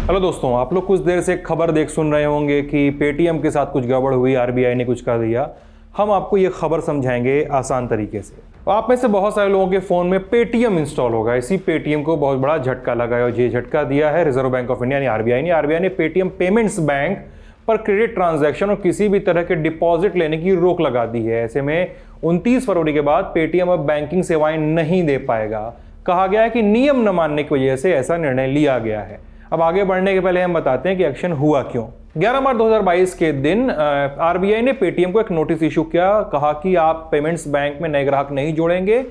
Hello दोस्तों, आप लोग कुछ देर से खबर देख सुन रहे होंगे कि पेटीएम के साथ कुछ गड़बड़ हुई, आरबीआई ने कुछ कर दिया। हम आपको ये खबर समझाएंगे आसान तरीके से। आप में से बहुत सारे लोगों के फ़ोन में पेटीएम इंस्टॉल होगा। इसी पेटीएम को बहुत बड़ा झटका लगा है और ये झटका दिया है रिजर्व बैंक ऑफ इंडिया यानी आरबीआई ने। आरबीआई ने पेटीएम पेमेंट्स बैंक पर क्रेडिट ट्रांजैक्शन और किसी भी तरह के डिपॉजिट लेने की रोक लगा दी है। ऐसे में 29 फरवरी के बाद पेटीएम अब बैंकिंग सेवाएं नहीं दे पाएगा। कहा गया है कि नियम न मानने की वजह से ऐसा निर्णय लिया गया है। अब आगे बढ़ने के पहले हम बताते हैं कि एक्शन हुआ क्यों। 11 मार्च 2022 के दिन आरबीआई ने पेटीएम को एक नोटिस इशू किया। कहा कि आप पेमेंट्स बैंक में नए ग्राहक नहीं जोड़ेंगे,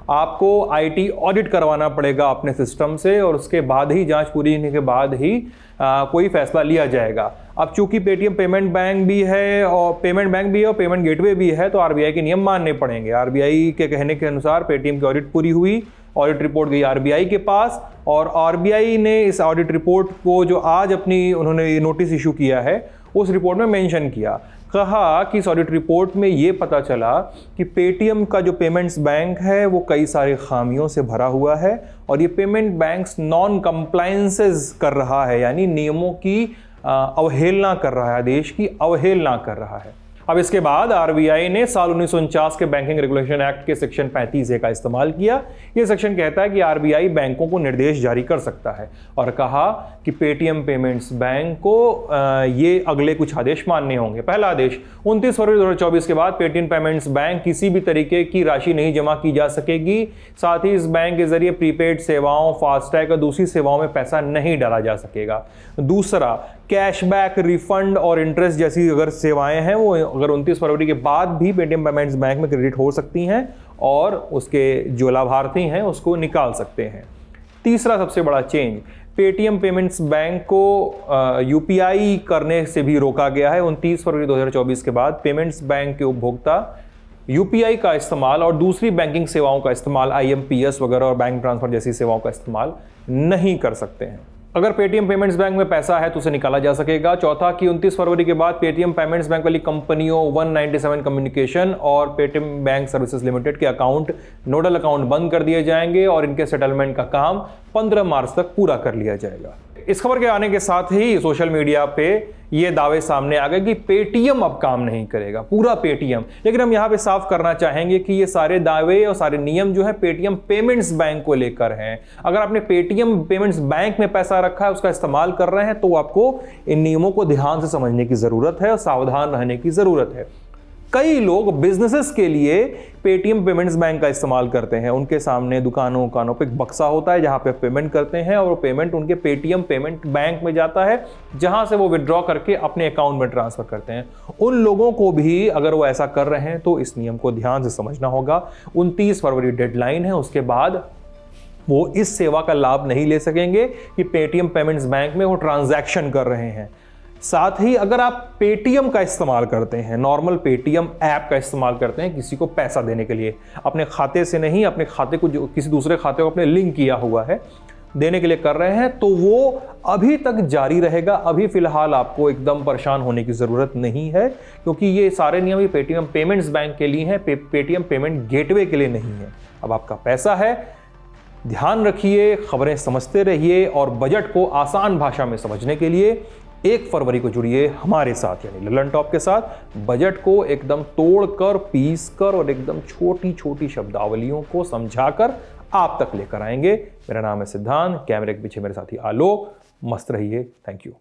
आपको आईटी ऑडिट करवाना पड़ेगा अपने सिस्टम से और उसके बाद ही जांच पूरी होने के बाद ही कोई फैसला लिया जाएगा। अब चूंकि पेटीएम पेमेंट बैंक भी है और पेमेंट गेटवे भी है, तो आरबीआई के नियम मानने पड़ेंगे। आरबीआई के कहने के अनुसार पेटीएम की ऑडिट पूरी हुई, ऑडिट रिपोर्ट गई आरबीआई के पास और आरबीआई ने इस ऑडिट रिपोर्ट को जो आज उन्होंने नोटिस इशू किया है उस रिपोर्ट में मेंशन किया। कहा कि इस ऑडिट रिपोर्ट में ये पता चला कि पेटीएम का जो पेमेंट्स बैंक है वो कई सारे खामियों से भरा हुआ है और ये पेमेंट बैंक्स नॉन कंप्लायंसेस कर रहा है, यानी नियमों की अवहेलना कर रहा है, आदेश की अवहेलना कर रहा है। अब इसके बाद आरबीआई ने साल 1949 के बैंकिंग रेगुलेशन एक्ट के सेक्शन 35A का इस्तेमाल किया। यह सेक्शन कहता है कि आरबीआई बैंकों को निर्देश जारी कर सकता है और कहा कि पेटीएम पेमेंट्स बैंक को ये अगले कुछ आदेश मानने होंगे। पहला आदेश, 29 फरवरी 2024 के बाद पेटीएम पेमेंट्स बैंक किसी भी तरीके की राशि नहीं जमा की जा सकेगी। साथ ही इस बैंक के जरिए प्रीपेड सेवाओं, फास्टैग और दूसरी सेवाओं में पैसा नहीं डाला जा सकेगा। दूसरा, कैशबैक, रिफंड और इंटरेस्ट जैसी अगर सेवाएं हैं वो अगर 29 फरवरी के बाद भी पेटीएम पेमेंट्स बैंक में क्रेडिट हो सकती हैं और उसके जो लाभार्थी हैं उसको निकाल सकते हैं। तीसरा सबसे बड़ा चेंज, पेटीएम पेमेंट्स बैंक को यूपीआई करने से भी रोका गया है। 29 फरवरी 2024 के बाद पेमेंट्स बैंक के उपभोक्ता यूपीआई का इस्तेमाल और दूसरी बैंकिंग सेवाओं का इस्तेमाल, आईएमपीएस वगैरह और बैंक ट्रांसफर जैसी सेवाओं का इस्तेमाल नहीं कर सकते हैं। अगर पेटीएम पेमेंट्स बैंक में पैसा है तो उसे निकाला जा सकेगा। चौथा कि 29 फरवरी के बाद पेटीएम पेमेंट्स बैंक वाली कंपनियों 197 कम्युनिकेशन और पेटीएम बैंक सर्विसेज लिमिटेड के अकाउंट, नोडल अकाउंट बंद कर दिए जाएंगे और इनके सेटलमेंट का काम 15 मार्च तक पूरा कर लिया जाएगा। इस खबर के आने के साथ ही सोशल मीडिया पे ये दावे सामने आ गए कि पेटीएम अब काम नहीं करेगा, पूरा पेटीएम। लेकिन हम यहाँ पे साफ करना चाहेंगे कि ये सारे दावे और सारे नियम जो है पेटीएम पेमेंट्स बैंक को लेकर हैं। अगर आपने पेटीएम पेमेंट्स बैंक में पैसा रखा है, उसका इस्तेमाल कर रहे हैं, तो आपको इन नियमों को ध्यान से समझने की जरूरत है और सावधान रहने की जरूरत है। कई लोग बिजनेसेस के लिए पेटीएम पेमेंट्स बैंक का इस्तेमाल करते हैं। उनके सामने दुकानों पे एक बक्सा होता है जहां पे पेमेंट करते हैं और वो पेमेंट उनके पेटीएम पेमेंट बैंक में जाता है, जहां से वो विड्रॉ करके अपने अकाउंट में ट्रांसफर करते हैं। उन लोगों को भी अगर वो ऐसा कर रहे हैं तो इस नियम को ध्यान से समझना होगा। 29 फरवरी डेडलाइन है, उसके बाद वो इस सेवा का लाभ नहीं ले सकेंगे कि पेटीएम पेमेंट्स बैंक में वो ट्रांजैक्शन कर रहे हैं। साथ ही अगर आप पेटीएम का इस्तेमाल करते हैं, नॉर्मल पेटीएम ऐप का इस्तेमाल करते हैं किसी को पैसा देने के लिए, अपने खाते से नहीं, अपने खाते को जो किसी दूसरे खाते को अपने लिंक किया हुआ है देने के लिए कर रहे हैं, तो वो अभी तक जारी रहेगा। अभी फिलहाल आपको एकदम परेशान होने की जरूरत नहीं है, क्योंकि ये सारे नियम ही पेटीएम पेमेंट्स बैंक के लिए हैं, पेटीएम पेमेंट गेटवे के लिए नहीं है। अब आपका पैसा है, ध्यान रखिए, खबरें समझते रहिए और बजट को आसान भाषा में समझने के लिए 1 फरवरी को जुड़िए हमारे साथ यानी ललन टॉप के साथ। बजट को एकदम तोड़कर, पीस कर और एकदम छोटी छोटी शब्दावलियों को समझाकर आप तक लेकर आएंगे। मेरा नाम है सिद्धांत, कैमरे के पीछे मेरे साथी आलोक। मस्त रहिए। Thank you.